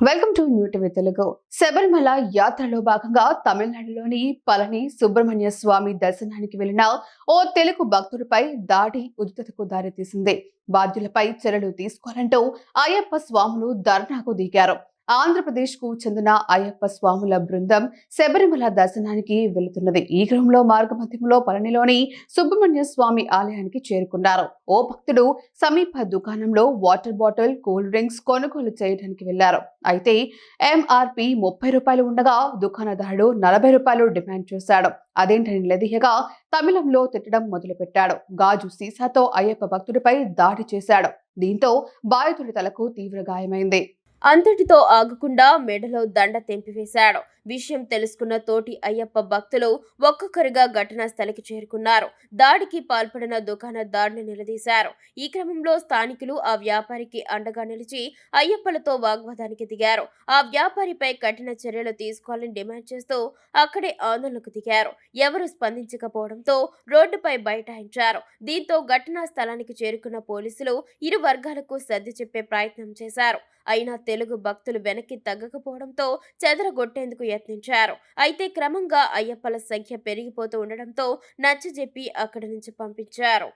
Welcome to new TV Telugu. Sabarimala యాత్రలో భాగంగా తమిళనాడులోని పళని సుబ్రహ్మణ్య స్వామి దర్శనానికి వెళ్లిన ఓ తెలుగు భక్తుడిపై దాడి ఉద్రిక్తతకు దారితీసింది. బాధ్యులపై చర్యలు తీసుకోవాలంటూ అయ్యప్ప స్వాములు ధర్నాకు దిగారు. ఆంధ్రప్రదేశ్ కు చెందిన అయ్యప్ప స్వాముల బృందం శబరిమల దర్శనానికి వెళుతున్నది. ఈ క్రమంలో మార్గమధ్యంలో పళనిలోని సుబ్రహ్మణ్య స్వామి ఆలయానికి చేరుకున్నారు. ఓ భక్తుడు సమీప దుకాణంలో వాటర్ బాటిల్, కూల్ డ్రింక్స్ కొనుగోలు చేయడానికి వెళ్లారు. అయితే ఎంఆర్పి రూ. 30 ఉండగా దుకాణదారుడు రూ. 40 డిమాండ్ చేశాడు. అదేంటని నిలదీయగా తమిళంలో తిట్టడం మొదలుపెట్టాడు. గాజు సీసాతో అయ్యప్ప భక్తుడిపై దాడి చేశాడు. దీంతో బాధితుడి తలకు తీవ్ర గాయమైంది. అంతటితో ఆగకుండా మెడలో దండ తెంపివేశాడు. విషయం తెలుసుకున్న తోటి అయ్యప్ప భక్తులు ఒక్కొక్కరుగా ఘటనా స్థలికి చేరుకున్నారు. దాడికి పాల్పడిన దుకాణదారుని నిలదీశారు. ఈ క్రమంలో స్థానికులు ఆ వ్యాపారికి అండగా నిలిచి అయ్యప్పలతో వాగ్వాదానికి దిగారు. ఆ వ్యాపారిపై కఠిన చర్యలు తీసుకోవాలని డిమాండ్ చేస్తూ అక్కడే ఆందోళనకు దిగారు. ఎవరూ స్పందించకపోవడంతో రోడ్డుపై బైఠాయించారు. దీంతో ఘటనా స్థలానికి చేరుకున్న పోలీసులు ఇరు వర్గాలకు సర్ది చెప్పే ప్రయత్నం చేశారు. అయినా తెలుగు భక్తులు వెనక్కి తగ్గకపోవడంతో చెదరగొట్టేందుకు యత్నించారు. అయితే క్రమంగా అయ్యప్పల సంఖ్య పెరిగిపోతూ ఉండడంతో నచ్చజెప్పి అక్కడి నుంచి పంపించారు.